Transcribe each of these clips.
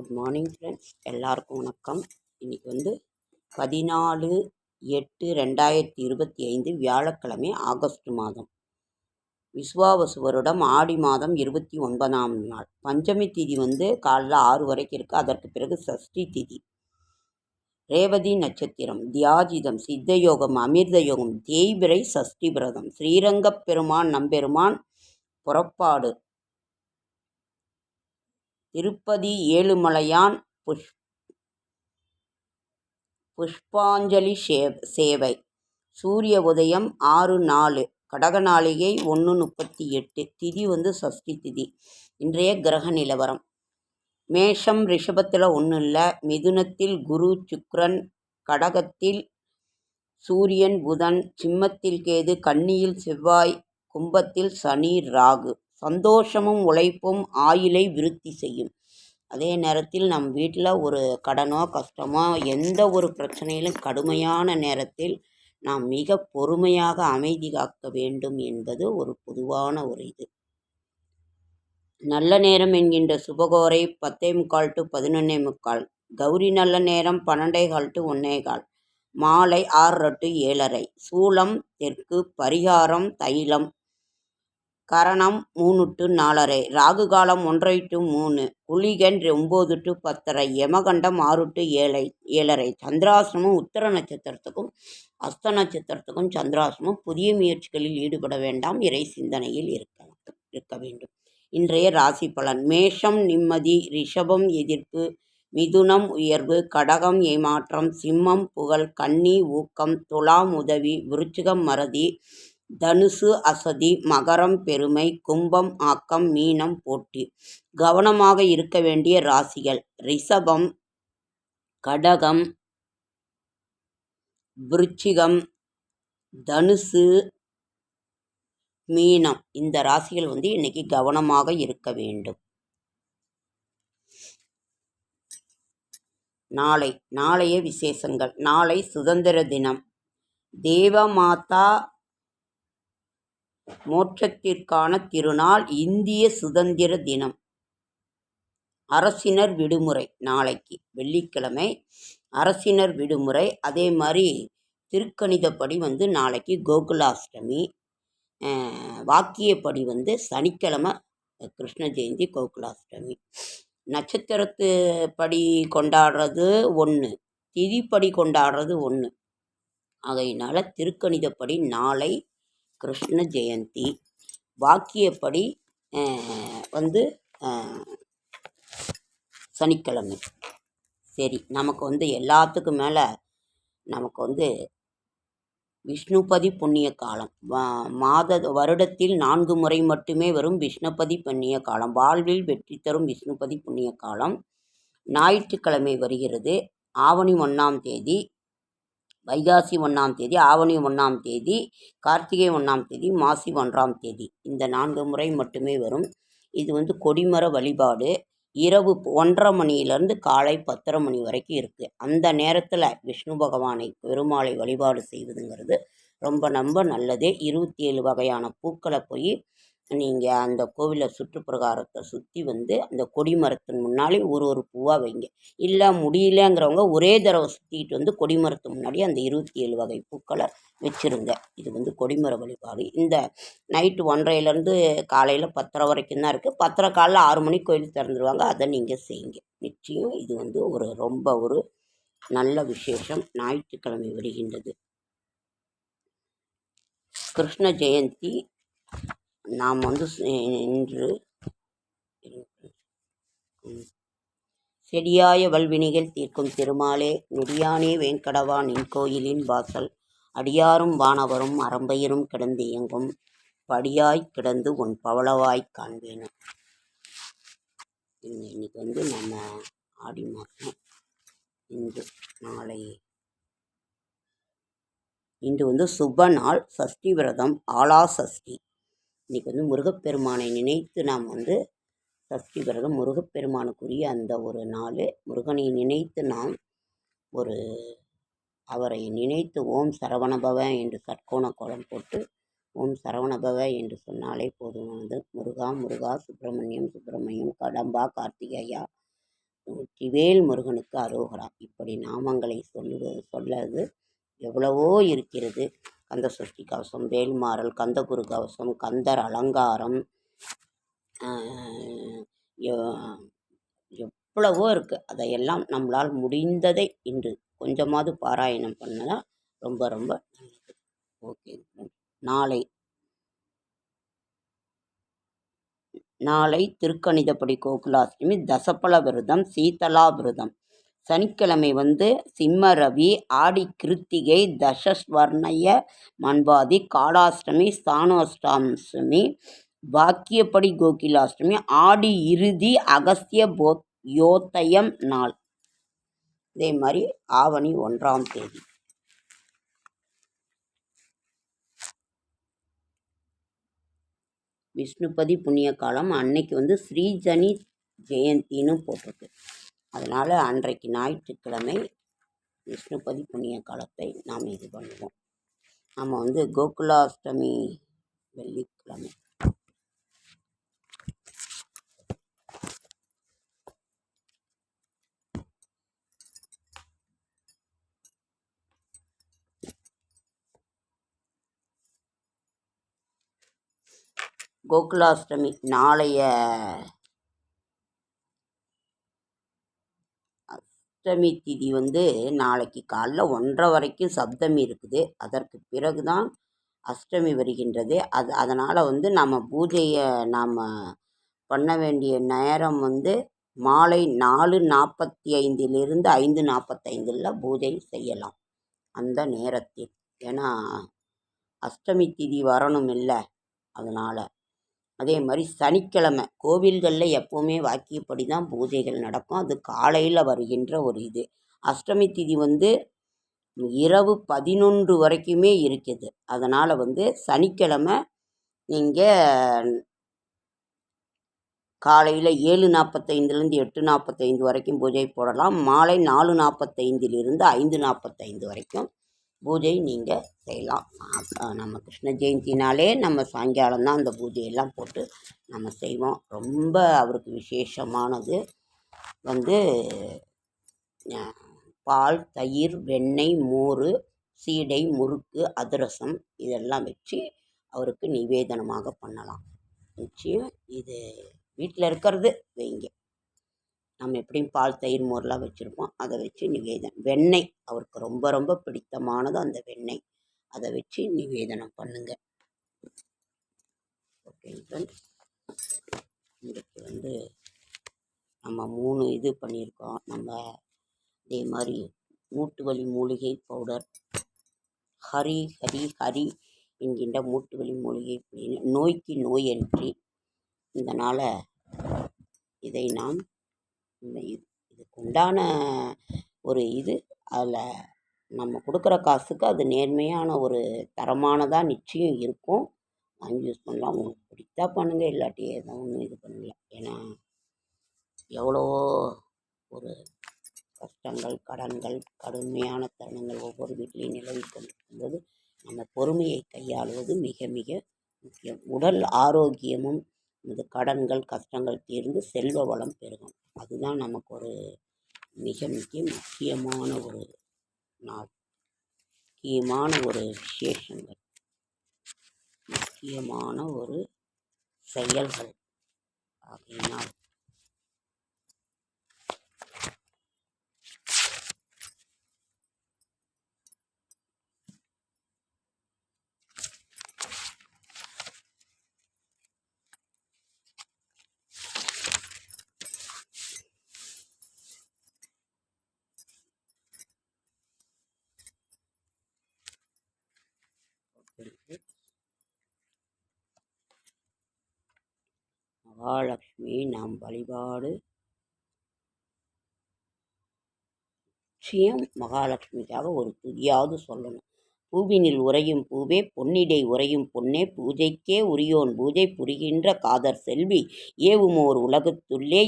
Good morning friends, எல்லாருக்கும் வணக்கம். இன்றைக்கி வந்து 14/8/2025 வியாழக்கிழமை, ஆகஸ்ட் மாதம், விஸ்வாவசு வருடம் ஆடி மாதம் 29ஆம் நாள். பஞ்சமி திதி வந்து காலைல 6 வரைக்கும் இருக்குது. அதற்கு பிறகு சஷ்டி திதி, ரேவதி நட்சத்திரம், தியாஜிதம், சித்தயோகம், அமிர்த யோகம், தேய்பிரை, சஷ்டி விரதம், ஸ்ரீரங்கப் பெருமான் நம்பெருமான் புறப்பாடு, திருப்பதி ஏழுமலையான் புஷ்பாஞ்சலி சேவை, சூரிய உதயம் 6:04, கடகநாளிகை 1:38, திதி வந்து சஷ்டி திதி. இன்றைய கிரக நிலவரம்: மேஷம் ரிஷபத்தில் ஒன்றும் இல்லை, மிதுனத்தில் குரு சுக்கிரன், கடகத்தில் சூரியன் புதன், சிம்மத்தில் கேது, கன்னியில் செவ்வாய், கும்பத்தில் சனி ராகு. சந்தோஷமும் உழைப்பும் ஆயுளை விருத்தி செய்யும். அதே நேரத்தில் நம் வீட்டில் ஒரு கடனோ கஷ்டமோ எந்த ஒரு பிரச்சனையிலும் கடுமையான நேரத்தில் நாம் மிக பொறுமையாக அமைதி காக்க வேண்டும் என்பது ஒரு பொதுவான ஒரு இது. நல்ல நேரம் என்கின்ற சுபகோரை 10:45 to 11:45, கௌரி நல்ல நேரம் 12:15 to 1:15, மாலை 6:30 to 7:30, சூலம் தெற்கு, பரிகாரம் தைலம், கரணம் 3 to 4:30, ராகு காலம் 1:30 to 3, குளிகன் 9 to 10:30, யமகண்டம் 6 to 7:30. சந்திராசிரமம் உத்தர நட்சத்திரத்துக்கும் அஸ்த நட்சத்திரத்துக்கும் சந்திராசிரமம். புதிய முயற்சிகளில் ஈடுபட வேண்டாம், இறை சிந்தனையில் இருக்க வேண்டும். இன்றைய ராசி பலன்: மேஷம் நிம்மதி, ரிஷபம் எதிர்ப்பு, மிதுனம் உயர்வு, கடகம் ஏமாற்றம், சிம்மம் புகழ், கன்னி ஊக்கம், துலாம் உதவி, விருச்சிகம் மறதி, தனுசு அசதி, மகரம் பெருமை, கும்பம் ஆக்கம், மீனம் போட்டி. கவனமாக இருக்க வேண்டிய ராசிகள்: ரிஷபம், கடகம், விருச்சிகம், தனுசு, மீனம். இந்த ராசிகள் வந்து இன்னைக்கு கவனமாக இருக்க வேண்டும். நாளைய விசேஷங்கள்: நாளை சுதந்திர தினம், தேவமாதா மோட்சத்திற்கான திருநாள், இந்திய சுதந்திர தினம், அரசினர் விடுமுறை. நாளைக்கு வெள்ளிக்கிழமை அரசினர் விடுமுறை. அதே மாதிரி திருக்கணிதப்படி வந்து நாளைக்கு கோகுலாஷ்டமி, வாக்கியப்படி வந்து சனிக்கிழமை கிருஷ்ண ஜெயந்தி, கோகுலாஷ்டமி. நட்சத்திரத்து படி கொண்டாடுறது ஒன்று, திதிப்படி கொண்டாடுறது ஒன்று. ஆகையினால திருக்கணிதப்படி நாளை கிருஷ்ண ஜெயந்தி, வாக்கியப்படி வந்து சனிக்கிழமை. சரி, நமக்கு வந்து எல்லாத்துக்கும் மேலே நமக்கு வந்து விஷ்ணுபதி புண்ணிய காலம், வருடத்தில் 4 முறை மட்டுமே வரும் விஷ்ணுபதி புண்ணிய காலம், வாழ்வில் வெற்றி தரும் விஷ்ணுபதி புண்ணிய காலம். ஞாயிற்றுக்கிழமை வருகிறது. ஆவணி 1ஆம் தேதி, வைகாசி 1ஆம் தேதி, ஆவணி 1ஆம் தேதி, கார்த்திகை 1ஆம் தேதி, மாசி 1ஆம் தேதி. இந்த 4 முறை மட்டுமே வரும். இது வந்து கொடிமர வழிபாடு. இரவு 1:30 மணியிலேருந்து காலை 10:30 மணி வரைக்கும் இருக்குது. அந்த நேரத்தில் விஷ்ணு பகவானை, பெருமாளை வழிபாடு செய்வதுங்கிறது ரொம்ப நல்லது. 27 வகையான பூக்களை போய் நீங்கள் அந்த கோவிலை சுற்றுப்பிரகாரத்தை சுற்றி வந்து அந்த கொடிமரத்தின் முன்னாடி ஒரு பூவாக வைங்க. இல்லை முடியலங்கிறவங்க ஒரே தடவை சுற்றிக்கிட்டு வந்து கொடிமரத்து முன்னாடி அந்த 27 வகை பூக்களை வச்சுருங்க. இது வந்து கொடிமர வழிபாடு. இந்த நைட்டு 1:30லேருந்து காலையில் 10:30 வரைக்கும் தான் இருக்குது. 10:30 காலையில் 6 மணிக்கு கோயில் திறந்துருவாங்க. அதை நீங்கள் செய்யுங்க. நிச்சயம் இது வந்து ரொம்ப ஒரு நல்ல விசேஷம். ஞாயிற்றுக்கிழமை வருகின்றது கிருஷ்ண ஜெயந்தி. நாம் வந்து இன்று செடியாய வல்வினிகள் தீர்க்கும் திருமாலே, நெடியானே வேங்கடவா நின் கோயிலின் வாசல், அடியாரும் வானவரும் அறம்பயிரும் கிடந்து இயங்கும், படியாய் கிடந்து உன் பவளவாய் காண்பேனும். இன்னைக்கு வந்து நம்ம ஆடி மாதம். இன்று வந்து சுப நாள், சஷ்டி விரதம், ஆலா சஷ்டி. இன்றைக்கி வந்து முருகப்பெருமானை நினைத்து நாம் வந்து சஷ்டி விரதம், முருகப்பெருமானுக்குரிய அந்த ஒரு நாள். முருகனை நினைத்து நாம் அவரை நினைத்து ஓம் சரவணபவ என்று சட்கோண கோலம் போட்டு ஓம் சரவணபவ என்று சொன்னாலே போதுமானது. முருகா முருகா, சுப்பிரமணியம் சுப்பிரமணியம், கடம்பா கார்த்திகேயா, வெற்றிவேல் முருகனுக்கு அரோகரா. இப்படி நாமங்களை சொல்லது எவ்வளவோ இருக்கிறது. கந்த சஷ்டி கவசம், வேல்மாறல், கந்தகுரு கவசம், கந்தர் அலங்காரம், எவ்வளவோ இருக்குது. அதையெல்லாம் நம்மளால் முடிந்ததை இன்று கொஞ்சமாவது பாராயணம் பண்ணால் ரொம்ப ரொம்ப நல்லது. ஓகே, நாளை திருக்கணிதப்படி கோகுலாஷ்டமி, தசபல விரதம், சீதலா விரதம். சனிக்கிழமை சிம்ம ரவி, ஆடி கிருத்திகை, தசஸ்வர்ணய மன்வாதி, காலாஷ்டமி, ஸ்தானோஷ்டாஷ்டமி, பாக்கியப்படி கோகிலாஷ்டமி, ஆடி இறுதி, அகஸ்திய யோதயம் நாள். இதே மாதிரி ஆவணி 1ஆம் தேதி விஷ்ணுபதி புண்ணிய காலம். அன்னைக்கு ஸ்ரீஜனி ஜெயந்தின்னு போட்டிருக்கு. அதனால் அன்றைக்கு ஞாயிற்றுக்கிழமை விஷ்ணுபதி புண்ணிய காலத்தை நாம் இது பண்ணுவோம். நம்ம கோகுலாஷ்டமி வெள்ளிக்கிழமை. கோகுலாஷ்டமி நாளைய அஷ்டமி திதி நாளைக்கு காலைல 1:30 வரைக்கும் சப்தமி இருக்குது. அதற்கு பிறகு தான் அஷ்டமி வருகின்றது. அதனால் நம்ம பூஜையை நாம் பண்ண வேண்டிய நேரம் மாலை 4:45 5:45 பூஜை செய்யலாம் அந்த நேரத்தில். ஏன்னா அஷ்டமி திதி வரணும் இல்லை, அதனால். அதே மாதிரி சனிக்கிழமை கோவில்களில் எப்போவுமே வாக்கியப்படி தான் பூஜைகள் நடக்கும். அது காலையில் வருகின்ற ஒரு இது. அஷ்டமி திதி இரவு 11 வரைக்குமே இருக்குது. அதனால் சனிக்கிழமை நீங்கள் காலையில் 7:45 8:45 வரைக்கும் பூஜை போடலாம். மாலை 4:45 5:45 வரைக்கும் பூஜை நீங்கள் செய்யலாம். நம்ம கிருஷ்ண ஜெயந்தினாலே நம்ம சாயங்காலம் தான் அந்த பூஜையெல்லாம் போட்டு நம்ம செய்வோம். ரொம்ப அவருக்கு விசேஷமானது பால், தயிர், வெண்ணெய், மோர், சீடை, முறுக்கு, அதிரசம் இதெல்லாம் வச்சு அவருக்கு நிவேதனமாக பண்ணலாம். நிச்சயம் இது வீட்டில் இருக்கிறது வைங்க. நம்ம எப்படியும் பால், தயிர், மோர்லாம் வச்சுருப்போம். அதை வச்சு நிவேதனம். வெண்ணெய் அவருக்கு ரொம்ப ரொம்ப பிடித்தமானது அந்த வெண்ணெய். அதை வச்சு நிவேதனம் பண்ணுங்க. ஓகே ஃப்ரெண்ட்ஸ், இன்றைக்கு நம்ம 3 இது பண்ணியிருக்கோம். நம்ம அதே மாதிரி மூட்டு வலி மூலிகை பவுடர், ஹரி ஹரி ஹரி என்கின்ற மூட்டு வலி மூலிகை நோய்க்கு நோய் அன்றி. இதனால் இதை நாம் இதுக்கு உண்டான ஒரு இது, அதில் நம்ம கொடுக்குற காசுக்கு அது நேர்மையான ஒரு தரமானதாக நிச்சயம் இருக்கும். வாங்கி யூஸ் பண்ணலாம். உங்களுக்கு பிடித்தா பண்ணுங்கள், இல்லாட்டி எதுவும் ஒன்றும் இது பண்ணல. ஏன்னா எவ்வளவோ ஒரு கஷ்டங்கள், கடன்கள், கடுமையான தருணங்கள் ஒவ்வொரு வீட்டிலையும் நிலவி கொண்டிருக்கும்போது நம்ம பொறுமையை கையாளுவது மிக மிக முக்கியம். உடல் ஆரோக்கியமும் இந்த கடன்கள் கஷ்டங்கள் தீர்ந்து செல்வ வளம் பெருகும். அதுதான் நமக்கு ஒரு மிக மிக முக்கியமான ஒரு நாள், முக்கியமான ஒரு விசேஷங்கள், முக்கியமான ஒரு செயல்கள். ஆகையினால் மகாலட்சுமியை நாம் வழிபாடு நிச்சயம். மகாலட்சுமிக்காக ஒரு துதியாவது சொல்லணும். பூவினில் உறையும் பூவே, பொன்னிடை உறையும் பொன்னே, பூஜைக்கே உரியோன் பூஜை புரிகின்ற காதர் செல்வி, ஏவுமோர் உலகத்துள்ளே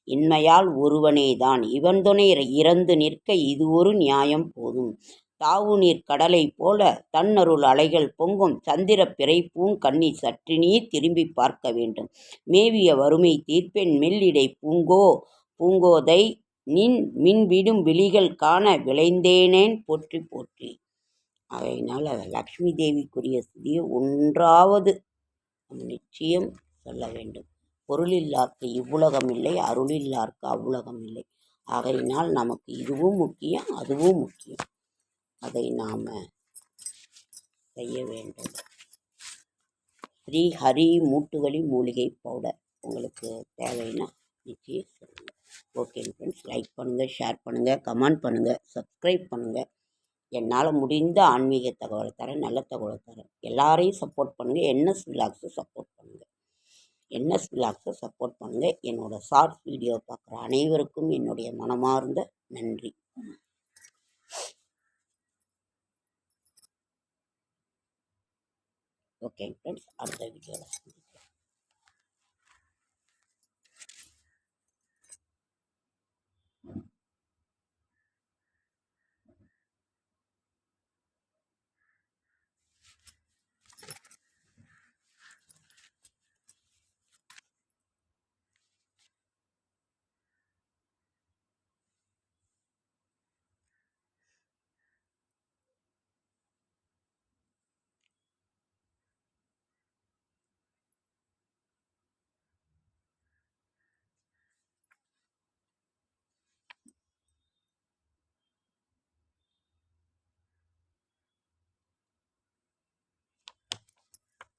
இன்மையால் ஒருவனேதான், இவன் துணை இறந்து நிற்க இது ஒரு நியாயம் போதும். தாவுநீர் கடலை போல தன்னருள் அலைகள் பொங்கும், சந்திரப் பிறை பூங்கண்ணி சற்று நீ திரும்பி பார்க்க வேண்டும். மேவிய வறுமை தீர்ப்பென் மெல்லிடை பூங்கோ பூங்கோதை நின் மின்விடும் விழிகள் காண விளைந்தேனேன் போற்றி போற்றி. ஆகையினால் லக்ஷ்மி தேவிக்குரிய ஸ்துதியை ஒன்றாவது நம்ம நிச்சயம் சொல்ல வேண்டும். பொருளில்லார்க்கு இவ்வுலகம் இல்லை, அருளில்லார்க்கு அவ்வுலகம் இல்லை. ஆகையினால் நமக்கு இதுவும் முக்கியம், அதுவும் முக்கியம். அதை நாம் செய்ய வேண்டும். ஸ்ரீ ஹரி மூட்டுவலி மூலிகை பவுடர் உங்களுக்கு தேவைன்னா நிச்சயம் சொல்லுங்கள். ஓகே ஃப்ரெண்ட்ஸ், லைக் பண்ணுங்கள், ஷேர் பண்ணுங்கள், கமெண்ட் பண்ணுங்கள், சப்ஸ்கிரைப் பண்ணுங்கள். என்னால் முடிந்த ஆன்மீக தகவலை தரேன், நல்ல தகவலை தரேன். எல்லாரையும் சப்போர்ட் பண்ணுங்கள். என்எஸ் விலாக்ஸை சப்போர்ட் பண்ணுங்கள். என்எஸ் விலாக்ஸை சப்போர்ட் பண்ணுங்கள். என்னோடய ஷார்ட்ஸ் வீடியோ பார்க்குற அனைவருக்கும் என்னுடைய மனமார்ந்த நன்றி. ஓகே ஃப்ரெண்ட்ஸ், அடுத்த வீடியோவில் சந்திக்கிறேன்.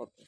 ஓகே.